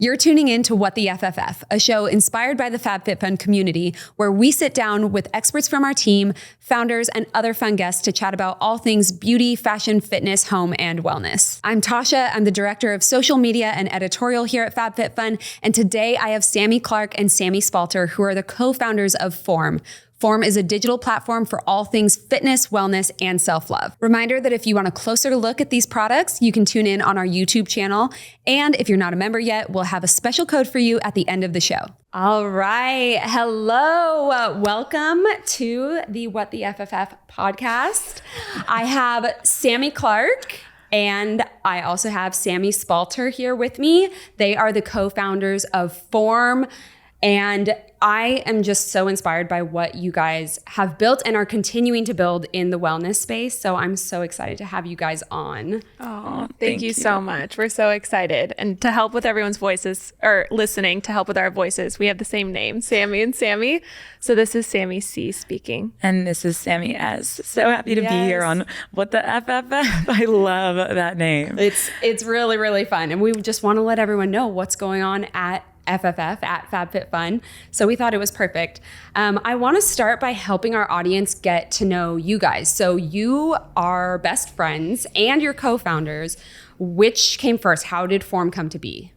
You're tuning in to What the FFF, a show inspired by the FabFitFun community, where we sit down with experts from our team, founders, and other fun guests to chat about all things beauty, fashion, fitness, home, and wellness. I'm Tasha. I'm the director of social media and editorial here at FabFitFun, and today I have Sammy Clark and Sammy Spalter, who are the co-founders of Form. Form is a digital platform for all things fitness, wellness, and self-love. Reminder that if you want a closer look at these products, you can tune in on our YouTube channel. And if you're not a member yet, we'll have a special code for you at the end of the show. All right. Hello. Welcome to the What the FFF podcast. I have Sammy Clark. And I also have Sammy Spalter here with me. They are the co-founders of Form. And I am just so inspired by what you guys have built and are continuing to build in the wellness space. So I'm so excited to have you guys on. Oh, thank you so much. We're so excited. And to help with everyone's voices, or listening to help with our voices, we have the same name, Sammy and Sammy. So this is Sammy C speaking. And this is Sammy S. So happy to be here on What the FFF. I love that name. It's really, really fun. And we just want to let everyone know what's going on at FFF, at FabFitFun. So we thought it was perfect. I want to start by helping our audience get to know you guys. So you are best friends and you're co-founders. Which came first? How did Form come to be?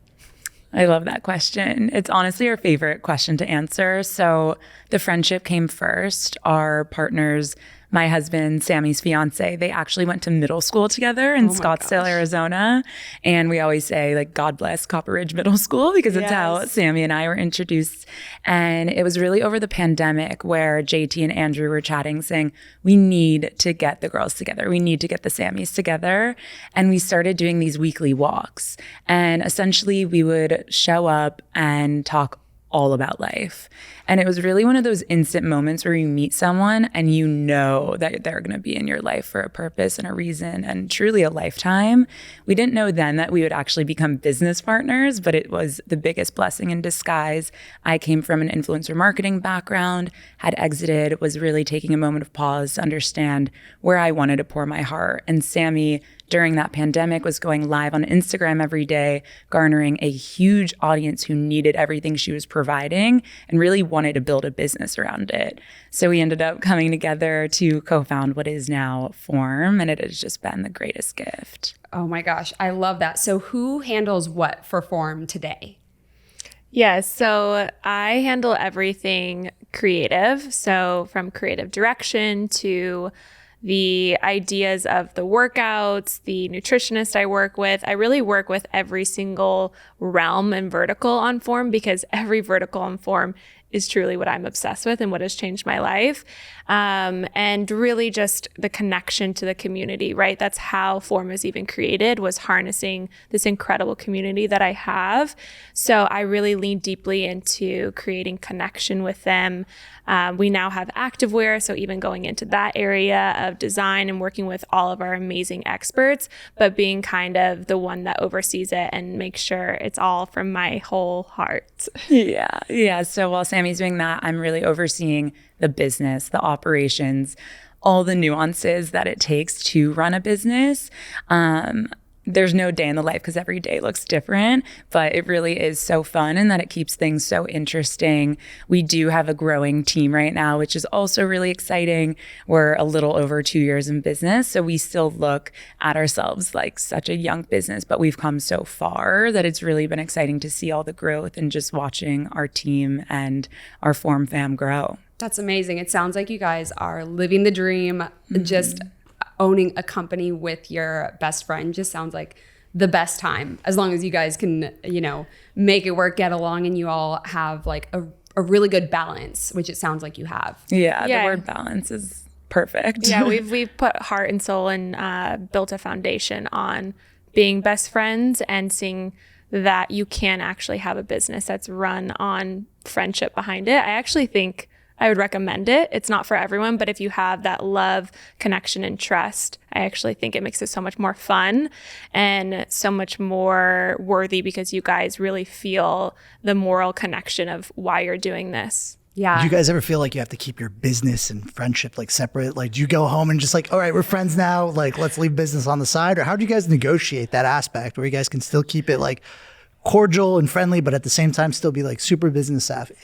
I love that question. It's honestly our favorite question to answer. So the friendship came first. Our partners, my husband, Sammy's fiance, they actually went to middle school together in Scottsdale, Arizona. And we always say, like, God bless Copper Ridge Middle School, because it's how Sammy and I were introduced. And it was really over the pandemic where JT and Andrew were chatting, saying, we need to get the girls together. We need to get the Sammys together. And we started doing these weekly walks. And essentially, we would show up and talk all about life. And it was really one of those instant moments where you meet someone and you know that they're going to be in your life for a purpose and a reason and truly a lifetime. We didn't know then that we would actually become business partners, but it was the biggest blessing in disguise. I came from an influencer marketing background, had exited, was really taking a moment of pause to understand where I wanted to pour my heart. And Sammy, during that pandemic, was going live on Instagram every day, garnering a huge audience who needed everything she was providing and really wanted to build a business around it. So we ended up coming together to co-found what is now Form, and it has just been the greatest gift. Oh my gosh, I love that. So who handles what for Form today? Yes, so I handle everything creative. So from creative direction to the ideas of the workouts, the nutritionist I work with. I really work with every single realm and vertical on Form, because every vertical on Form is truly what I'm obsessed with and what has changed my life. And really just the connection to the community, right? That's how Form was even created, was harnessing this incredible community that I have. So I really lean deeply into creating connection with them. We now have activewear, so even going into that area of design and working with all of our amazing experts, but being kind of the one that oversees it and makes sure it's all from my whole heart. Yeah. So while Sammy's doing that, I'm really overseeing the business, the operations, all the nuances that it takes to run a business. There's no day in the life because every day looks different, but it really is so fun and that it keeps things so interesting. We do have a growing team right now, which is also really exciting. We're a little over 2 years in business, so we still look at ourselves like such a young business, but we've come so far that it's really been exciting to see all the growth and just watching our team and our Form fam grow. That's amazing. It sounds like you guys are living the dream, just owning a company with your best friend just sounds like the best time, as long as you guys can, make it work, get along, and you all have like a really good balance, which it sounds like you have. Yeah. The word balance is perfect. Yeah, we've put heart and soul and built a foundation on being best friends and seeing that you can actually have a business that's run on friendship behind it. I actually think I would recommend it. It's not for everyone, but if you have that love, connection, and trust, I actually think it makes it so much more fun and so much more worthy, because you guys really feel the moral connection of why you're doing this. Yeah. Do you guys ever feel like you have to keep your business and friendship like separate? Like, do you go home and just like, all right, we're friends now, like let's leave business on the side? Or how do you guys negotiate that aspect where you guys can still keep it like cordial and friendly, but at the same time still be like super business savvy?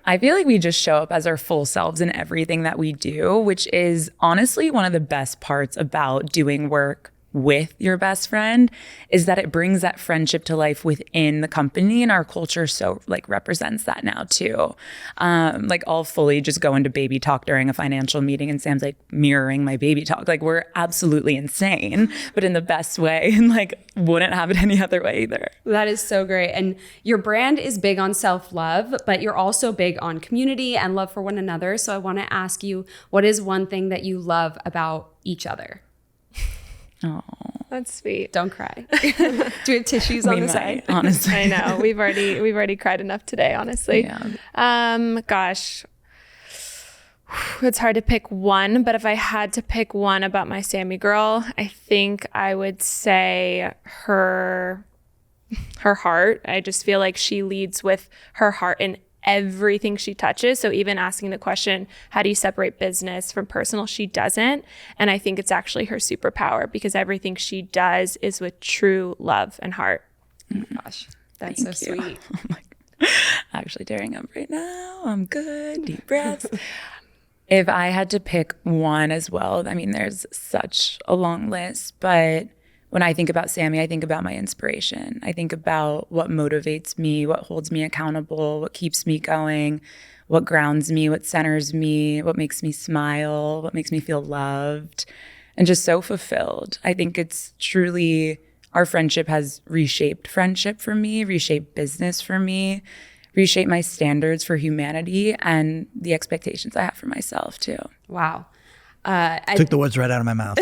I feel like we just show up as our full selves in everything that we do, which is honestly one of the best parts about doing work with your best friend, is that it brings that friendship to life within the company, and our culture so like represents that now too. Like I'll fully just go into baby talk during a financial meeting and Sam's like mirroring my baby talk. Like we're absolutely insane, but in the best way, and like wouldn't have it any other way either. That is so great. And your brand is big on self-love, but you're also big on community and love for one another. So I want to ask you, what is one thing that you love about each other? Oh, That's sweet. Don't cry. Do we have tissues on the side? Honestly. I know. We've already cried enough today, honestly. Yeah. Gosh. It's hard to pick one, but if I had to pick one about my Sammy girl, I think I would say her heart. I just feel like she leads with her heart in everything she touches. So even asking the question, how do you separate business from personal? She doesn't. And I think it's actually her superpower, because everything she does is with true love and heart. Oh my gosh, that's Thank so you. sweet. Oh my God. Actually tearing up right now. I'm good. Deep breaths. If I had to pick one as well, I mean, there's such a long list, but when I think about Sammy, I think about my inspiration. I think about what motivates me, what holds me accountable, what keeps me going, what grounds me, what centers me, what makes me smile, what makes me feel loved, and just so fulfilled. I think it's truly, our friendship has reshaped friendship for me, reshaped business for me, reshaped my standards for humanity and the expectations I have for myself too. Wow. Took the words right out of my mouth.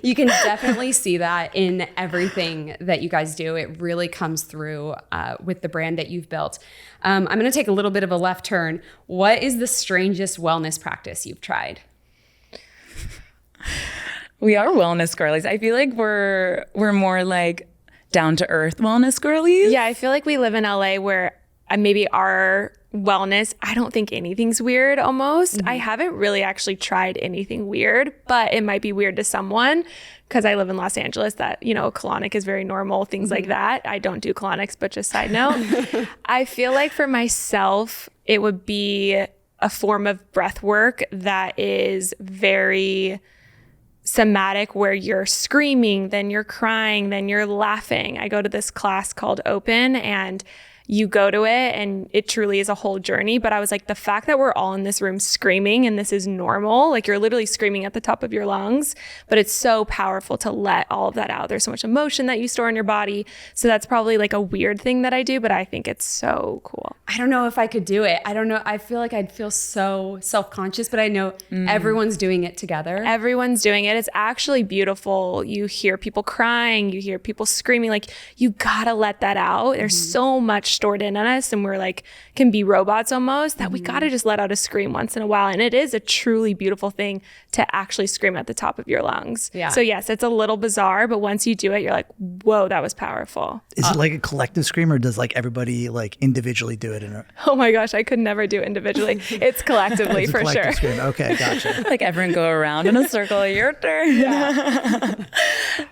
You can definitely see that in everything that you guys do. It really comes through with the brand that you've built. I'm going to take a little bit of a left turn. What is the strangest wellness practice you've tried? We are wellness girlies. I feel like we're more like down to earth wellness girlies. Yeah, I feel like we live in LA where maybe our wellness, I don't think anything's weird almost. I haven't really actually tried anything weird, but it might be weird to someone because I live in Los Angeles that, colonic is very normal, things like that. I don't do colonics, but just side note. I feel like for myself, it would be a form of breath work that is very somatic, where you're screaming, then you're crying, then you're laughing. I go to this class called Open, and you go to it and it truly is a whole journey. But I was like, the fact that we're all in this room screaming and this is normal, like you're literally screaming at the top of your lungs, but it's so powerful to let all of that out. There's so much emotion that you store in your body. So that's probably like a weird thing that I do, but I think it's so cool. I don't know if I could do it. I don't know. I feel like I'd feel so self-conscious, but I know everyone's doing it together. Everyone's doing it. It's actually beautiful. You hear people crying, you hear people screaming, like you gotta let that out. There's so much stored in on us, and we're like, can be robots almost, that we gotta just let out a scream once in a while. And it is a truly beautiful thing to actually scream at the top of your lungs. Yeah. So yes, it's a little bizarre, but once you do it, you're like, whoa, that was powerful. Is it like a collective scream, or does like everybody like individually do it? Oh my gosh, I could never do it individually. It's collectively It's a for collective sure. scream. Okay, gotcha. Like everyone go around in a circle, your turn. Yeah.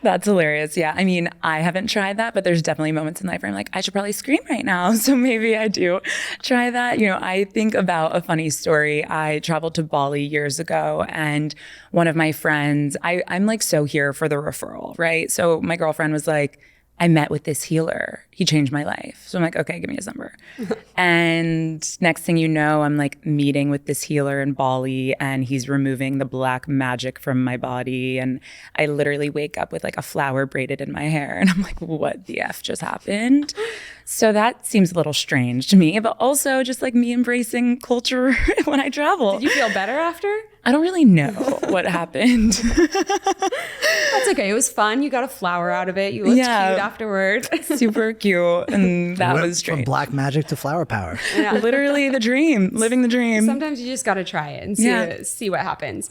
That's hilarious. Yeah. I mean, I haven't tried that, but there's definitely moments in life where I'm like, I should probably scream right now. So maybe I do try that. I think about a funny story. I traveled to Bali years ago, and one of my friends, I'm like so here for the referral, right? So my girlfriend was like, I met with this healer. He changed my life. So I'm like, okay, give me his number. And next thing you know, I'm like meeting with this healer in Bali, and he's removing the black magic from my body. And I literally wake up with like a flower braided in my hair. And I'm like, what the F just happened? So that seems a little strange to me, but also just like me embracing culture when I travel. Did you feel better after? I don't really know what happened. That's okay. It was fun. You got a flower out of it. You looked cute afterward. Super cute. And that was from strange. black magic to flower power. Yeah. Literally the dream, living the dream. Sometimes you just got to try it and see what happens.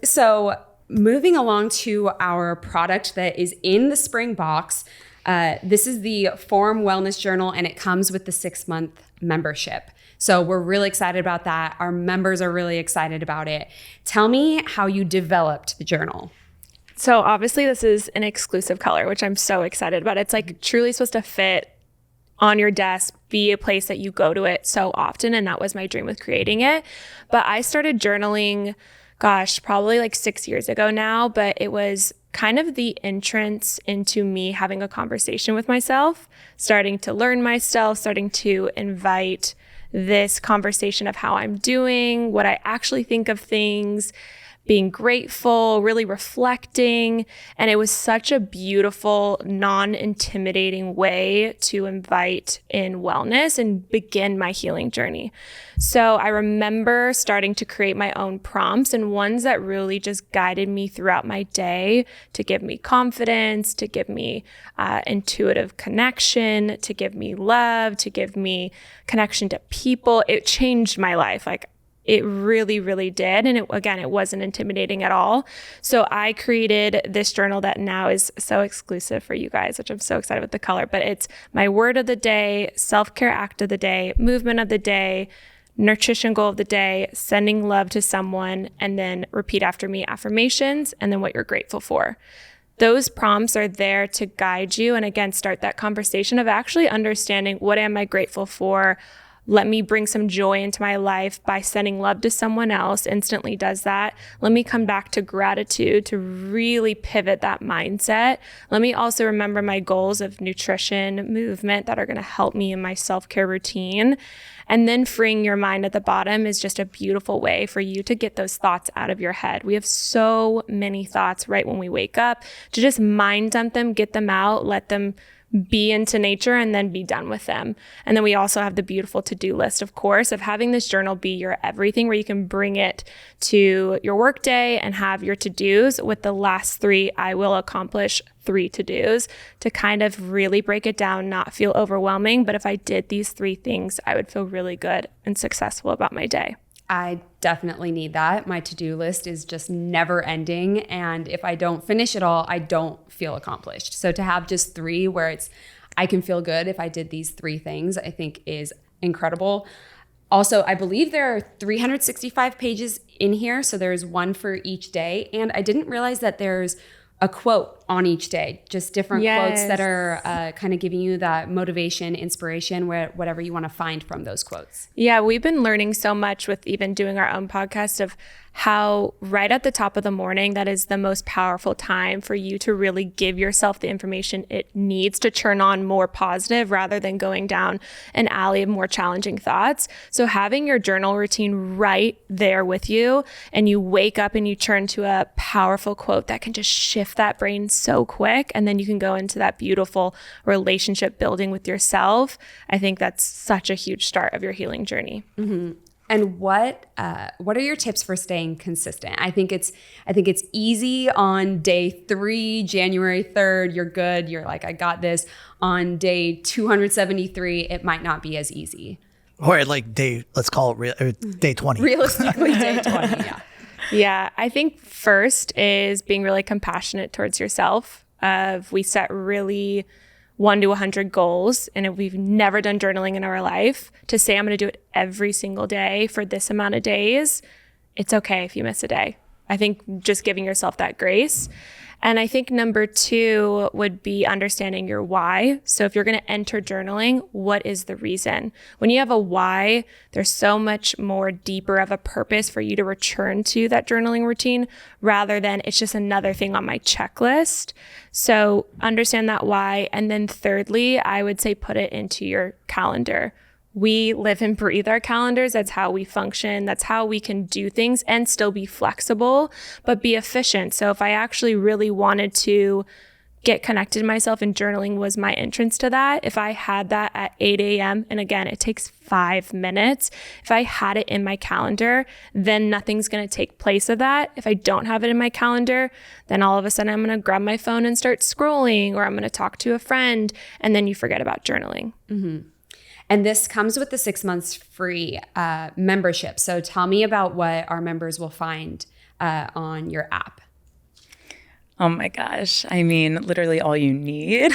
So moving along to our product that is in the spring box. This is the Forum Wellness Journal, and it comes with the 6-month membership. So we're really excited about that. Our members are really excited about it. Tell me how you developed the journal. So obviously this is an exclusive color, which I'm so excited about. It's like truly supposed to fit on your desk, be a place that you go to it so often. And that was my dream with creating it. But I started journaling, probably like 6 years ago now, but it was kind of the entrance into me having a conversation with myself, starting to learn myself, starting to invite this conversation of how I'm doing, what I actually think of things, being grateful, really reflecting. And it was such a beautiful, non-intimidating way to invite in wellness and begin my healing journey. So I remember starting to create my own prompts and ones that really just guided me throughout my day to give me confidence, to give me intuitive connection, to give me love, to give me connection to people. It changed my life. Like, it really, really did. And it wasn't intimidating at all. So I created this journal that now is so exclusive for you guys, which I'm so excited with the color. But it's my word of the day, self-care act of the day, movement of the day, nutrition goal of the day, sending love to someone, and then repeat after me affirmations, and then what you're grateful for. Those prompts are there to guide you and again, start that conversation of actually understanding, what am I grateful for? Let me bring some joy into my life by sending love to someone else. Instantly does that. Let me come back to gratitude to really pivot that mindset. Let me also remember my goals of nutrition, movement that are going to help me in my self-care routine. And then freeing your mind at the bottom is just a beautiful way for you to get those thoughts out of your head. We have so many thoughts right when we wake up, to just mind dump them, get them out, let them be into nature, and then be done with them. And then we also have the beautiful to-do list, of course, of having this journal be your everything, where you can bring it to your work day and have your to-dos with the last 3, I will accomplish 3 to-dos, to kind of really break it down, not feel overwhelming. But if I did these 3 things, I would feel really good and successful about my day. I definitely need that. My to-do list is just never ending. And if I don't finish it all, I don't feel accomplished. So to have just 3 where I can feel good if I did these 3 things, I think is incredible. Also, I believe there are 365 pages in here. So there's one for each day. And I didn't realize that there's a quote on each day, just different quotes that are kind of giving you that motivation, inspiration, whatever you want to find from those quotes. Yeah, we've been learning so much with even doing our own podcast of how right at the top of the morning, that is the most powerful time for you to really give yourself the information it needs to turn on more positive, rather than going down an alley of more challenging thoughts. So having your journal routine right there with you, and you wake up and you turn to a powerful quote that can just shift that brain so quick, and then you can go into that beautiful relationship building with yourself. I think that's such a huge start of your healing journey. Mm-hmm. And what are your tips for staying consistent? I think it's easy on day 3, January 3rd, you're good. You're like, I got this. On day 273, it might not be as easy. Or like let's call it day 20. Realistically, day 20, yeah. Yeah, I think first is being really compassionate towards yourself. We set really 1 to 100 goals. And if we've never done journaling in our life, to say I'm going to do it every single day for this amount of days, it's okay if you miss a day. I think just giving yourself that grace. And I think number 2 would be understanding your why. So if you're going to enter journaling, what is the reason? When you have a why, there's so much more deeper of a purpose for you to return to that journaling routine, rather than it's just another thing on my checklist. So understand that why. And then thirdly, I would say put it into your calendar. We live and breathe our calendars. That's how we function. That's how we can do things and still be flexible, but be efficient. So if I actually really wanted to get connected to myself, and journaling was my entrance to that, if I had that at 8 a.m., and again, it takes 5 minutes. If I had it in my calendar, then nothing's going to take place of that. If I don't have it in my calendar, then all of a sudden I'm going to grab my phone and start scrolling, or I'm going to talk to a friend, and then you forget about journaling. Mm-hmm. And this comes with the 6 months free membership. So tell me about what our members will find on your app. Oh my gosh. I mean, literally all you need.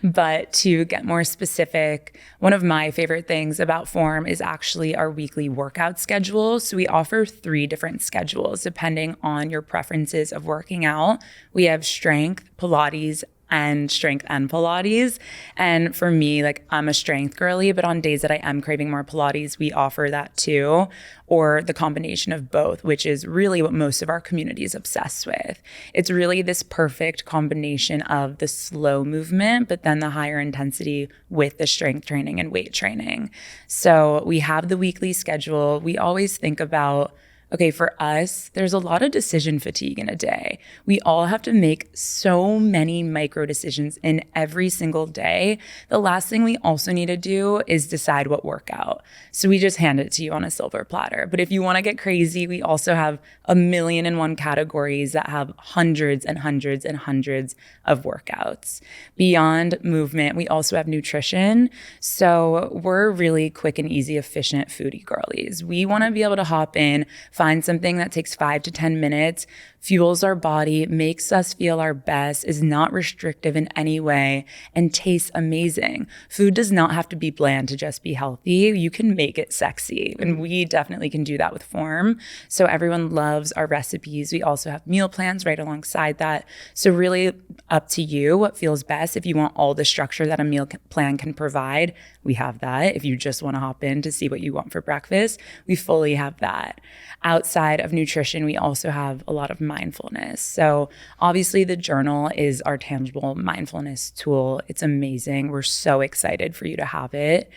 But to get more specific, one of my favorite things about Form is actually our weekly workout schedule. So we offer 3 different schedules depending on your preferences of working out. We have strength, Pilates, and strength and Pilates. And for me, like I'm a strength girly, but on days that I am craving more Pilates, we offer that too, or the combination of both, which is really what most of our community is obsessed with. It's really this perfect combination of the slow movement, but then the higher intensity with the strength training and weight training. So we have the weekly schedule. We always think about, okay, for us, there's a lot of decision fatigue in a day. We all have to make so many micro decisions in every single day. The last thing we also need to do is decide what workout. So we just hand it to you on a silver platter. But if you want to get crazy, we also have 1,000,001 categories that have hundreds and hundreds and hundreds of workouts. Beyond movement, we also have nutrition. So we're really quick and easy, efficient foodie girlies. We want to be able to hop in, find something that takes 5 to 10 minutes, fuels our body, makes us feel our best, is not restrictive in any way, and tastes amazing. Food does not have to be bland to just be healthy. You can make it sexy, and we definitely can do that with Form. So everyone loves our recipes. We also have meal plans right alongside that. So really up to you what feels best. If you want all the structure that a meal plan can provide, we have that. If you just want to hop in to see what you want for breakfast, we fully have that. Outside of nutrition, we also have a lot of mindfulness. So obviously the journal is our tangible mindfulness tool. It's amazing. We're so excited for you to have it.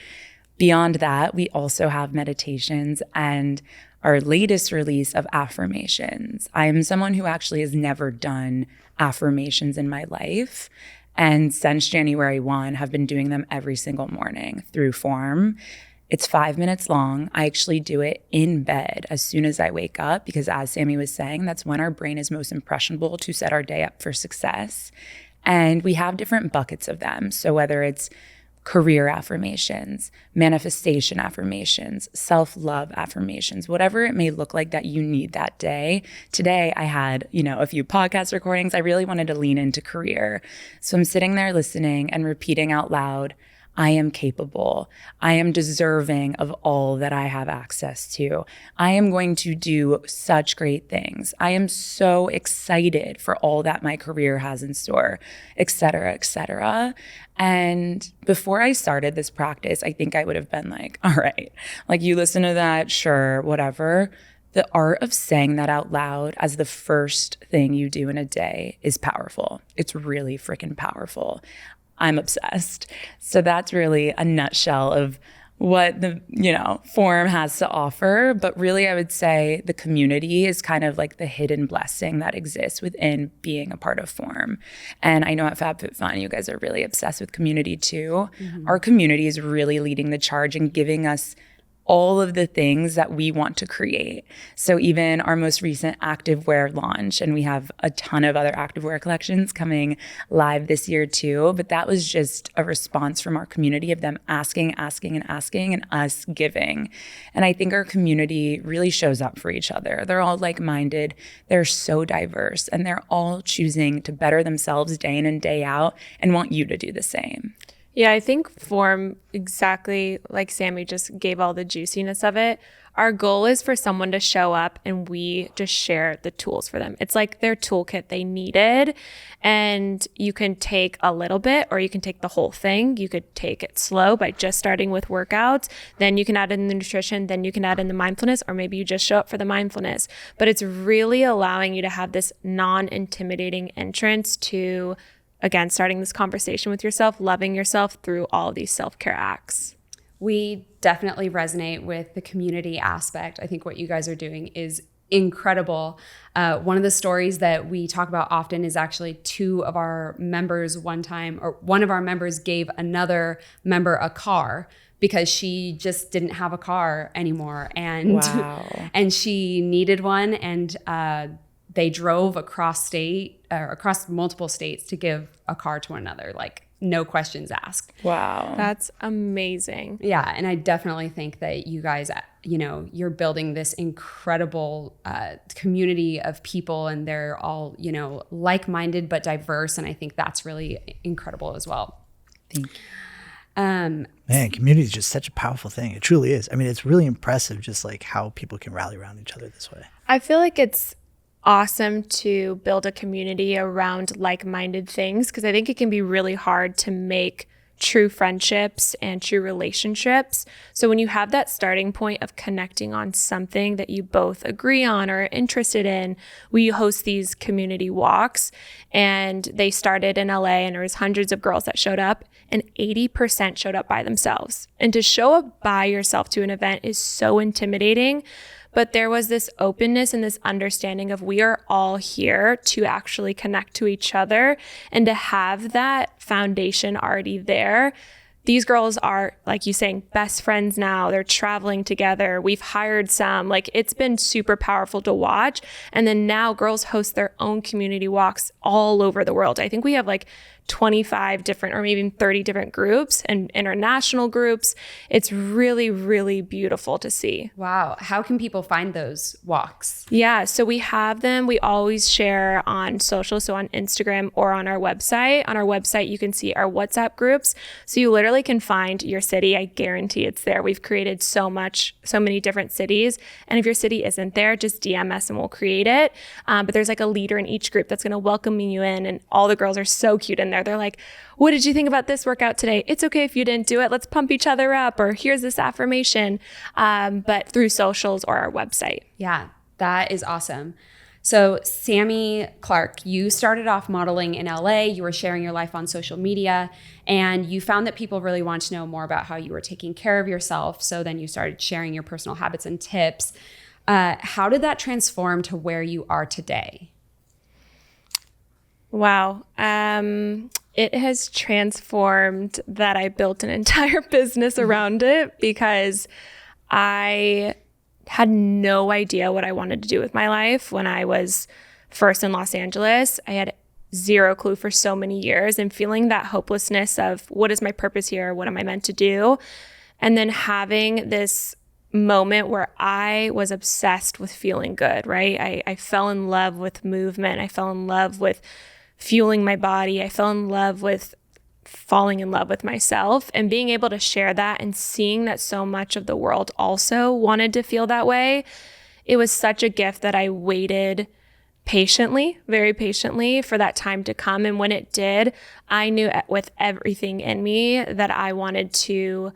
Beyond that, we also have meditations and our latest release of affirmations. I am someone who actually has never done affirmations in my life. And since January 1, have been doing them every single morning through Form. It's 5 minutes long. I actually do it in bed as soon as I wake up because, as Sammy was saying, that's when our brain is most impressionable to set our day up for success. And we have different buckets of them. So whether it's career affirmations, manifestation affirmations, self-love affirmations, whatever it may look like that you need that day. Today I had, a few podcast recordings. I really wanted to lean into career. So I'm sitting there listening and repeating out loud, I am capable. I am deserving of all that I have access to. I am going to do such great things. I am so excited for all that my career has in store, et cetera, et cetera. And before I started this practice, I think I would have been like, all right, like you listen to that, sure, whatever. The art of saying that out loud as the first thing you do in a day is powerful. It's really freaking powerful. I'm obsessed. So that's really a nutshell of what the, Form has to offer. But really, I would say the community is kind of like the hidden blessing that exists within being a part of Form. And I know at FabFitFun, you guys are really obsessed with community too. Mm-hmm. Our community is really leading the charge and giving us all of the things that we want to create. So even our most recent activewear launch, and we have a ton of other activewear collections coming live this year too, but that was just a response from our community of them asking, and us giving. And I think our community really shows up for each other. They're all like-minded, they're so diverse, and they're all choosing to better themselves day in and day out and want you to do the same. Yeah, I think Form, exactly like Sammy just gave all the juiciness of it. Our goal is for someone to show up and we just share the tools for them. It's like their toolkit they needed. And you can take a little bit or you can take the whole thing. You could take it slow by just starting with workouts. Then you can add in the nutrition. Then you can add in the mindfulness, or maybe you just show up for the mindfulness. But it's really allowing you to have this non-intimidating entrance to, again, starting this conversation with yourself, loving yourself through all these self-care acts. We definitely resonate with the community aspect. I think what you guys are doing is incredible. One of the stories that we talk about often is actually two of our members one of our members gave another member a car because she just didn't have a car anymore. And, wow. And she needed one. And they drove across multiple states to give a car to one another. Like, no questions asked. Wow. That's amazing. Yeah. And I definitely think that you guys, you're building this incredible community of people, and they're all, like-minded but diverse. And I think that's really incredible as well. Thank you. Man, community is just such a powerful thing. It truly is. I mean, it's really impressive just like how people can rally around each other this way. I feel like it's awesome to build a community around like-minded things, because I think it can be really hard to make true friendships and true relationships. So when you have that starting point of connecting on something that you both agree on or are interested in, we host these community walks, and they started in LA, and there was hundreds of girls that showed up, and 80% showed up by themselves. And to show up by yourself to an event is so intimidating. But there was this openness and this understanding of we are all here to actually connect to each other, and to have that foundation already there. These girls are, like you saying, best friends now. They're traveling together. We've hired some. Like, it's been super powerful to watch. And then now girls host their own community walks all over the world. I think we have like 25 different, or maybe even 30 different groups and international groups. It's really, really beautiful to see. Wow. How can people find those walks? Yeah, so we have them. We always share on social, so on Instagram or on our website. On our website, you can see our WhatsApp groups. So you literally can find your city. I guarantee it's there. We've created so many different cities. And if your city isn't there, just DM us and we'll create it. But there's like a leader in each group that's going to welcome you in. And all the girls are so cute in there. They're like, what did you think about this workout today? It's okay if you didn't do it. Let's pump each other up. Or here's this affirmation. But through socials or our website. Yeah, that is awesome. So Sammy Clark, you started off modeling in LA. You were sharing your life on social media, and you found that people really want to know more about how you were taking care of yourself. So then you started sharing your personal habits and tips. How did that transform to where you are today? Wow. It has transformed that I built an entire business around it, because I had no idea what I wanted to do with my life when I was first in Los Angeles. I had zero clue for so many years, and feeling that hopelessness of what is my purpose here? What am I meant to do? And then having this moment where I was obsessed with feeling good, right? I fell in love with movement. I fell in love with fueling my body. I fell in love with falling in love with myself, and being able to share that and seeing that so much of the world also wanted to feel that way. It was such a gift that I waited patiently, very patiently, for that time to come. And when it did, I knew with everything in me that I wanted to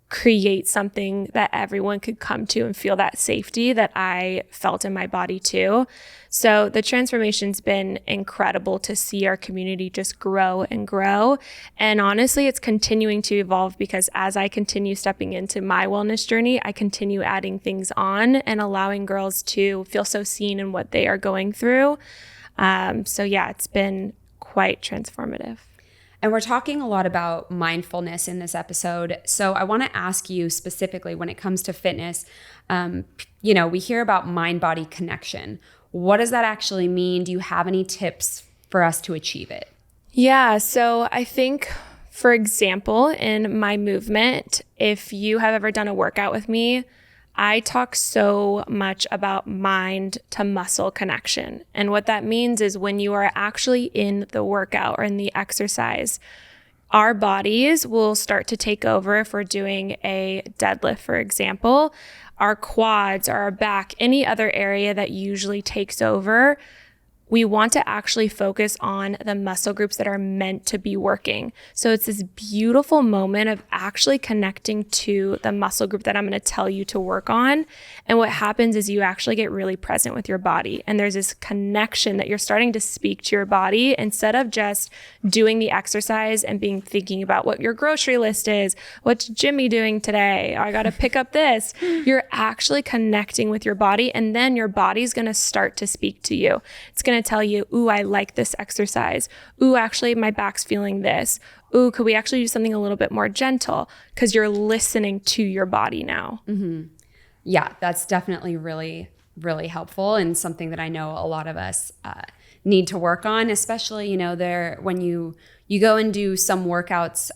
create something that everyone could come to and feel that safety that I felt in my body too. So the transformation's been incredible to see our community just grow and grow. And honestly, it's continuing to evolve, because as I continue stepping into my wellness journey, I continue adding things on and allowing girls to feel so seen in what they are going through. So yeah, it's been quite transformative. And we're talking a lot about mindfulness in this episode. So I want to ask you specifically, when it comes to fitness, we hear about mind-body connection. What does that actually mean? Do you have any tips for us to achieve it? Yeah, so I think, for example, in my movement, if you have ever done a workout with me, I talk so much about mind to muscle connection. And what that means is when you are actually in the workout or in the exercise, our bodies will start to take over. If we're doing a deadlift, for example, our quads or our back, any other area that usually takes over, we want to actually focus on the muscle groups that are meant to be working. So it's this beautiful moment of actually connecting to the muscle group that I'm going to tell you to work on. And what happens is you actually get really present with your body. And there's this connection that you're starting to speak to your body instead of just doing the exercise and thinking about what your grocery list is. What's Jimmy doing today? I got to pick up this. You're actually connecting with your body, and then your body's going to start to speak to you. It's going to tell you, ooh, I like this exercise. Ooh, actually, my back's feeling this. Ooh, could we actually do something a little bit more gentle? Because you're listening to your body now. Mm-hmm. Yeah, that's definitely really, really helpful, and something that I know a lot of us need to work on, especially, when you go and do some workouts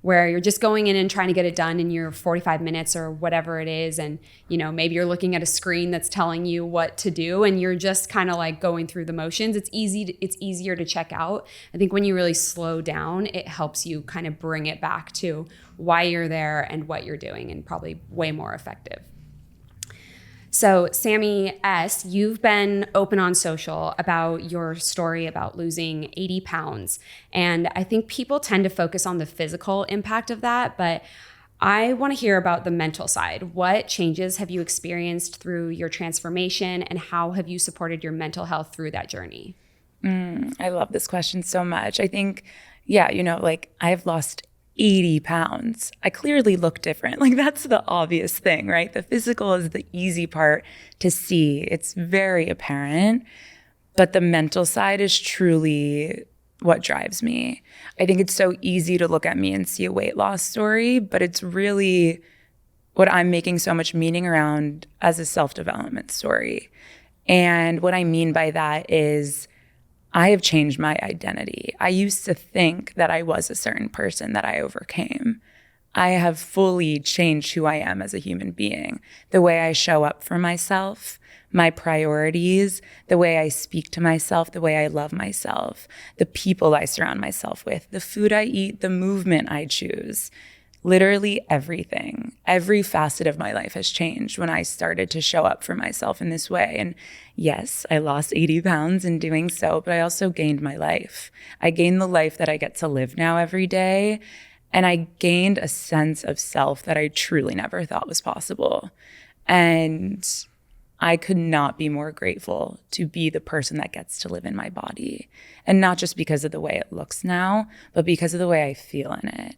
where you're just going in and trying to get it done in your 45 minutes or whatever it is. And, maybe you're looking at a screen that's telling you what to do and you're just kind of like going through the motions. It's easier to check out. I think when you really slow down, it helps you kind of bring it back to why you're there and what you're doing, and probably way more effective. So Sammy S., you've been open on social about your story about losing 80 pounds. And I think people tend to focus on the physical impact of that, but I want to hear about the mental side. What changes have you experienced through your transformation, and how have you supported your mental health through that journey? I love this question so much. I think, I've lost 80 pounds. I clearly look different. That's the obvious thing, right? The physical is the easy part to see. It's very apparent, but the mental side is truly what drives me. I think it's so easy to look at me and see a weight loss story, but it's really what I'm making so much meaning around as a self-development story. And what I mean by that is I have changed my identity. I used to think that I was a certain person that I overcame. I have fully changed who I am as a human being, the way I show up for myself, my priorities, the way I speak to myself, the way I love myself, the people I surround myself with, the food I eat, the movement I choose. Literally everything, every facet of my life has changed when I started to show up for myself in this way. And yes, I lost 80 pounds in doing so, but I also gained my life. I gained the life that I get to live now every day. And I gained a sense of self that I truly never thought was possible. And I could not be more grateful to be the person that gets to live in my body. And not just because of the way it looks now, but because of the way I feel in it.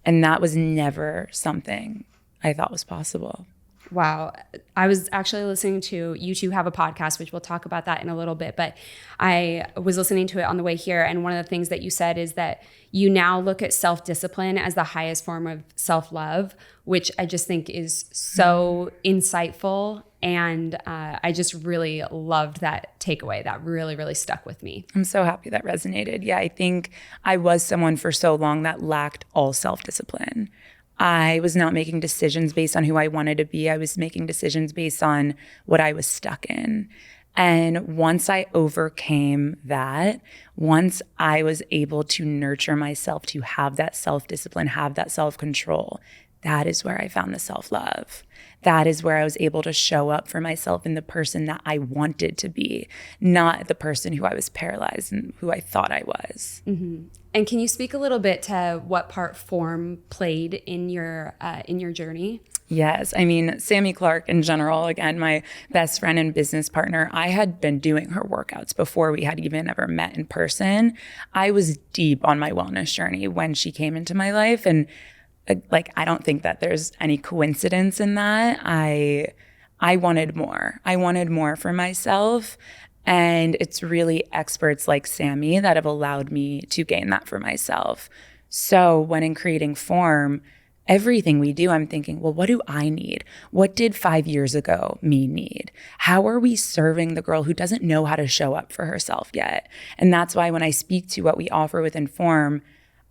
And that was never something I thought was possible. Wow. I was actually listening to, you two have a podcast, which we'll talk about that in a little bit, but I was listening to it on the way here. And one of the things that you said is that you now look at self-discipline as the highest form of self-love, which I just think is so insightful. And I just really loved that takeaway. That really, really stuck with me. I'm so happy that resonated. Yeah, I think I was someone for so long that lacked all self-discipline. I was not making decisions based on who I wanted to be. I was making decisions based on what I was stuck in. And once I overcame that, once I was able to nurture myself to have that self-discipline, have that self-control, that is where I found the self-love. That is where I was able to show up for myself in the person that I wanted to be, not the person who I was paralyzed and who I thought I was. Mm-hmm. And can you speak a little bit to what part form played in your journey? Yes. I mean, Sammy Clark in general, again, my best friend and business partner, I had been doing her workouts before we had even ever met in person. I was deep on my wellness journey when she came into my life. And I don't think that there's any coincidence in that. I wanted more. I wanted more for myself. And it's really experts like Sammy that have allowed me to gain that for myself. So when in creating form, everything we do, I'm thinking, well, what do I need? What did 5 years ago me need? How are we serving the girl who doesn't know how to show up for herself yet? And that's why when I speak to what we offer within form,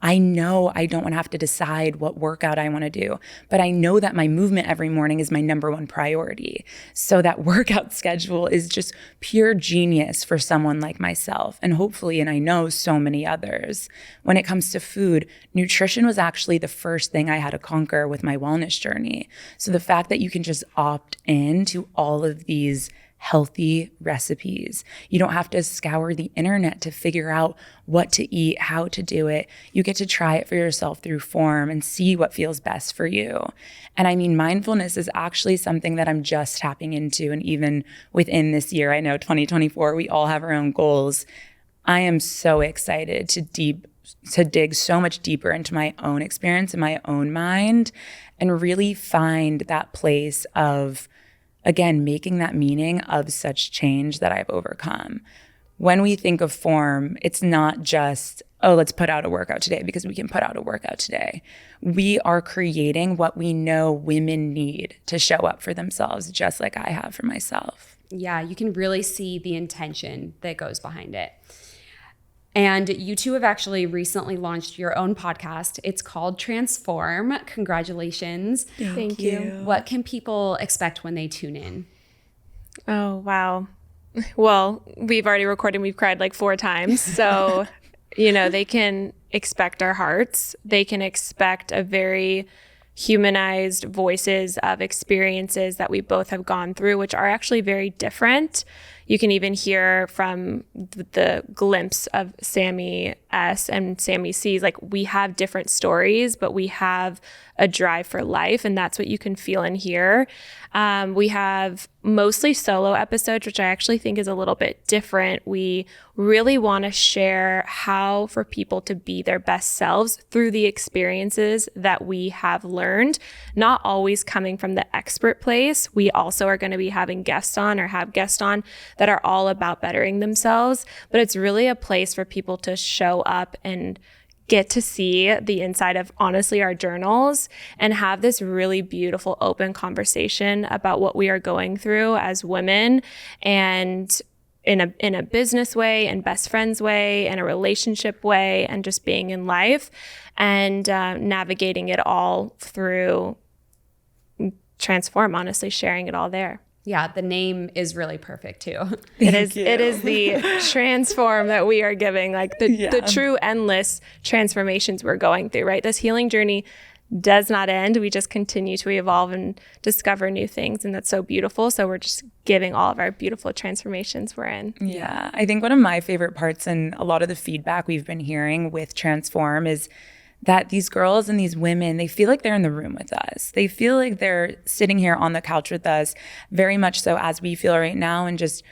I know I don't want to have to decide what workout I want to do, but I know that my movement every morning is my number one priority. So that workout schedule is just pure genius for someone like myself, and hopefully, and I know so many others. When it comes to food, nutrition was actually the first thing I had to conquer with my wellness journey. So the fact that you can just opt in to all of these healthy recipes. You don't have to scour the internet to figure out what to eat, how to do it. You get to try it for yourself through form and see what feels best for you. And I mean, mindfulness is actually something that I'm just tapping into. And even within this year, I know 2024, we all have our own goals. I am so excited to dig so much deeper into my own experience and my own mind and really find that place of, again, making that meaning of such change that I've overcome. When we think of form, it's not just, oh, let's put out a workout today because we can put out a workout today. We are creating what we know women need to show up for themselves, just like I have for myself. Yeah, you can really see the intention that goes behind it. And you two have actually recently launched your own podcast. It's called Transform. Congratulations. Thank you. What can people expect when they tune in? Oh, wow. Well, we've already recorded. We've cried like 4 times. So, they can expect our hearts. They can expect a very humanized voices of experiences that we both have gone through, which are actually very different. You can even hear from the glimpse of Sammy S and Sammy C's, like we have different stories, but we have a drive for life. And that's what you can feel and hear. We have mostly solo episodes, which I actually think is a little bit different. We really want to share how for people to be their best selves through the experiences that we have learned, not always coming from the expert place. We also are going to be having guests on or have guests on that are all about bettering themselves, but it's really a place for people to show up and get to see the inside of, honestly, our journals and have this really beautiful open conversation about what we are going through as women, and in a business way and best friends way and a relationship way, and just being in life and navigating it all through Transform, honestly, sharing it all there. Yeah, the name is really perfect too. It is the transform that we are giving, like the true endless transformations we're going through, right? This healing journey does not end. We just continue to evolve and discover new things. And that's so beautiful. So we're just giving all of our beautiful transformations we're in. Yeah. I think one of my favorite parts and a lot of the feedback we've been hearing with Transform is that these girls and these women, they feel like they're in the room with us. They feel like they're sitting here on the couch with us, very much so as we feel right now, and just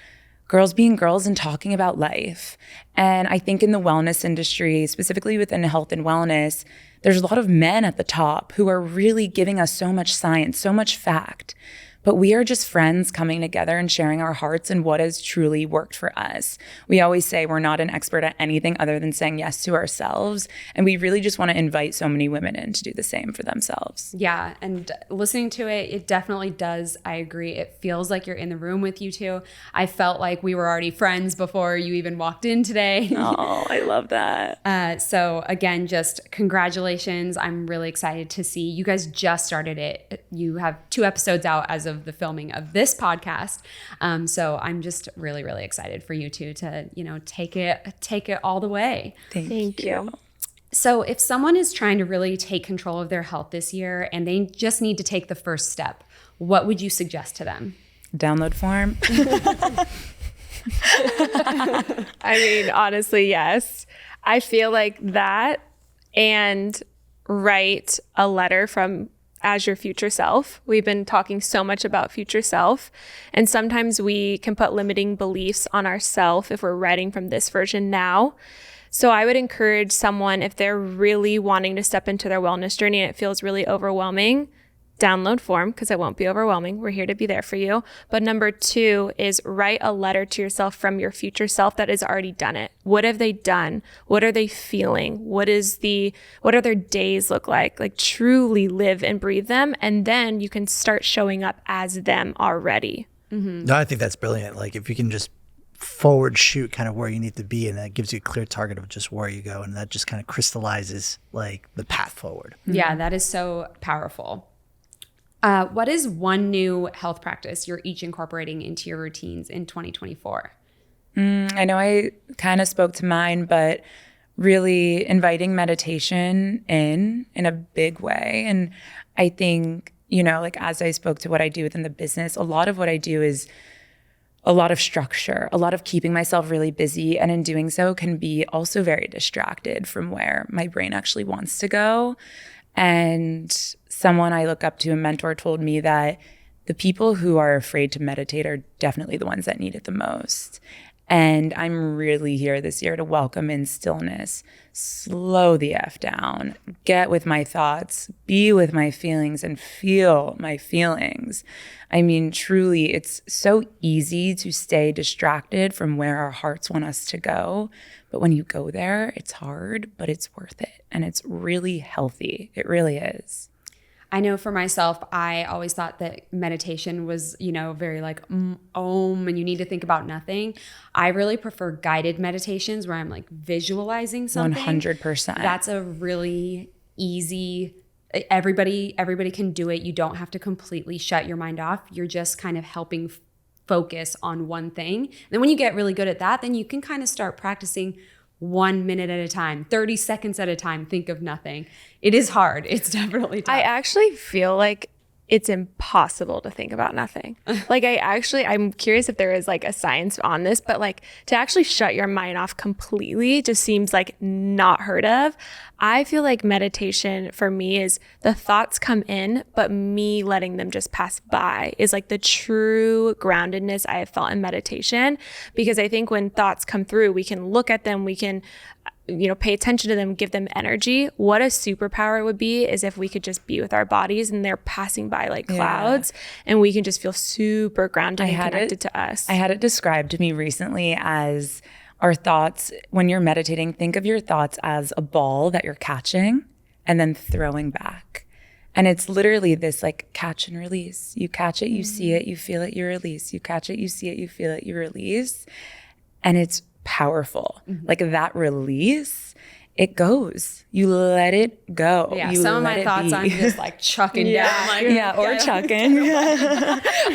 girls being girls and talking about life. And I think in the wellness industry, specifically within health and wellness, there's a lot of men at the top who are really giving us so much science, so much fact. But we are just friends coming together and sharing our hearts and what has truly worked for us. We always say we're not an expert at anything other than saying yes to ourselves. And we really just want to invite so many women in to do the same for themselves. Yeah. And listening to it, it definitely does. I agree. It feels like you're in the room with you two. I felt like we were already friends before you even walked in today. Oh, I love that. So again, just congratulations. I'm really excited to see you guys just started it. You have 2 episodes out as of the filming of this podcast. So I'm just really, really excited for you two to, take it all the way. Thank you. So if someone is trying to really take control of their health this year and they just need to take the first step, what would you suggest to them? Download form. I mean, honestly, yes. I feel like that, and write a letter from as your future self. We've been talking so much about future self, and sometimes we can put limiting beliefs on ourselves if we're writing from this version now. So I would encourage someone, if they're really wanting to step into their wellness journey and it feels really overwhelming, download form, because it won't be overwhelming. We're here to be there for you. But number 2 is write a letter to yourself from your future self that has already done it. What have they done? What are they feeling? What are their days look like? Like truly live and breathe them. And then you can start showing up as them already. Mm-hmm. No, I think that's brilliant. Like if you can just forward shoot kind of where you need to be, and that gives you a clear target of just where you go. And that just kind of crystallizes like the path forward. Yeah, that is so powerful. What is one new health practice you're each incorporating into your routines in 2024? I know I kind of spoke to mine, but really inviting meditation in a big way. And I think, like as I spoke to what I do within the business, a lot of what I do is a lot of structure, a lot of keeping myself really busy. And in doing so can be also very distracted from where my brain actually wants to go. And someone I look up to, a mentor, told me that the people who are afraid to meditate are definitely the ones that need it the most. And I'm really here this year to welcome in stillness, slow the F down, get with my thoughts, be with my feelings, and feel my feelings. I mean, truly, it's so easy to stay distracted from where our hearts want us to go. But when you go there, it's hard, but it's worth it. And it's really healthy. It really is. I know for myself, I always thought that meditation was, very like om, and you need to think about nothing. I really prefer guided meditations where I'm like visualizing something. 100%. That's a really easy, everybody can do it. You don't have to completely shut your mind off. You're just kind of helping focus on one thing. And then when you get really good at that, then you can kind of start practicing 1 minute at a time, 30 seconds at a time, think of nothing. It is hard. It's definitely tough. I actually feel like it's impossible to think about nothing. Like I'm curious if there is like a science on this, but like to actually shut your mind off completely just seems like not heard of. I feel like meditation for me is the thoughts come in, but me letting them just pass by is like the true groundedness I have felt in meditation. Because I think when thoughts come through, we can look at them, we can pay attention to them, give them energy. What a superpower it would be is if we could just be with our bodies and they're passing by like clouds and we can just feel super grounded and connected to us. I had it described to me recently as our thoughts. When you're meditating, think of your thoughts as a ball that you're catching and then throwing back. And it's literally this like catch and release. You catch it, you see it, you feel it, you release. You catch it, you see it, you feel it, you release. And it's powerful. Like that release, it goes. You let it go. Yeah, you some of my thoughts I'm just like chucking down. Like, or chucking.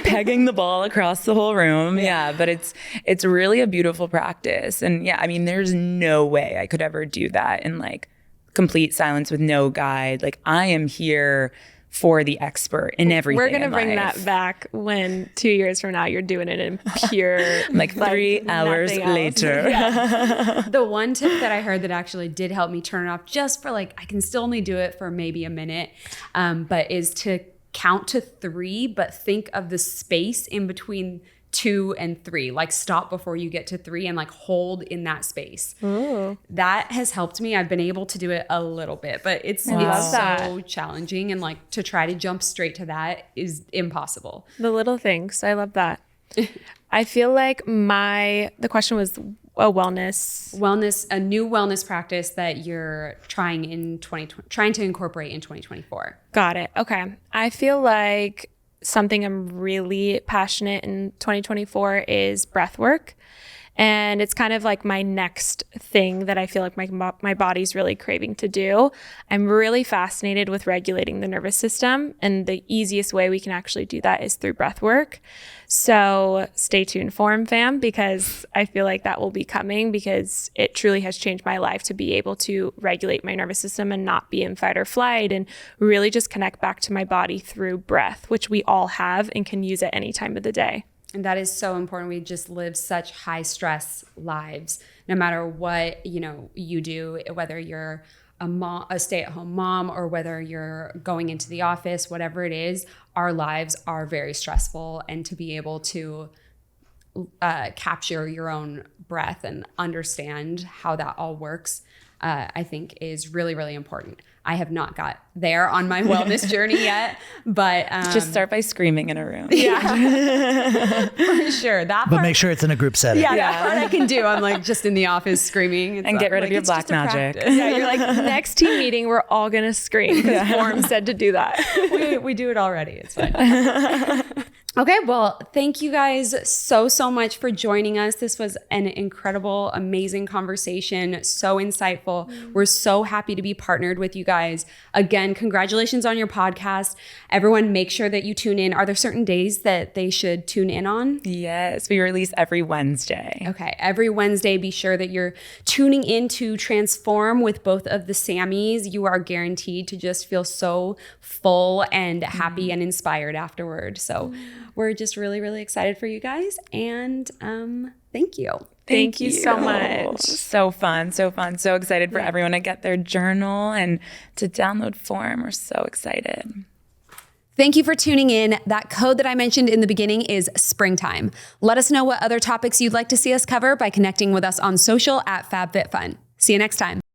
Pegging the ball across the whole room. Yeah, but it's really a beautiful practice. And yeah, I mean, there's no way I could ever do that in like complete silence with no guide. Like I am here for the expert in everything. We're going to bring that back when 2 years from now you're doing it in pure like 3 hours later. The one tip that I heard that actually did help me turn it off just for like, I can still only do it for maybe a minute, but is to count to 3, but think of the space in between 2 and 3. Like stop before you get to 3 and like hold in that space. Ooh. That has helped me. I've been able to do it a little bit, but it's so challenging, and like to try to jump straight to that is impossible. The little things. I love that. I feel like the question was a a new wellness practice that you're trying to incorporate in 2024. Got it. Okay. I feel like something I'm really passionate in 2024 is breath work. And it's kind of like my next thing that I feel like my body's really craving to do. I'm really fascinated with regulating the nervous system. And the easiest way we can actually do that is through breath work. So stay tuned for 'em, fam, because I feel like that will be coming, because it truly has changed my life to be able to regulate my nervous system and not be in fight or flight, and really just connect back to my body through breath, which we all have and can use at any time of the day. And that is so important. We just live such high stress lives, no matter what, you do, whether you're a stay-at-home mom or whether you're going into the office, whatever it is, our lives are very stressful. And to be able to capture your own breath and understand how that all works, I think is really, really important. I have not got there on my wellness journey yet, but just start by screaming in a room. Yeah, for sure. That part, but make sure it's in a group setting. Yeah, that part I can do. I'm like just in the office screaming and get rid of your black magic. Yeah, you're like, next team meeting, we're all gonna scream because Form said to do that. we do it already. It's fine. Okay, well, thank you guys so much for joining us. This was an incredible, amazing conversation, so insightful. We're so happy to be partnered with you guys. Again, congratulations on your podcast. Everyone, make sure that you tune in. Are there certain days that they should tune in on? Yes, we release every Wednesday. Okay, every Wednesday, be sure that you're tuning in to Transform with both of the Sammys. You are guaranteed to just feel so full and happy and inspired afterward. So we're just really, really excited for you guys. And thank you. Thank you so much. So fun. So excited for everyone to get their journal and to download Form. We're so excited. Thank you for tuning in. That code that I mentioned in the beginning is springtime. Let us know what other topics you'd like to see us cover by connecting with us on social at FabFitFun. See you next time.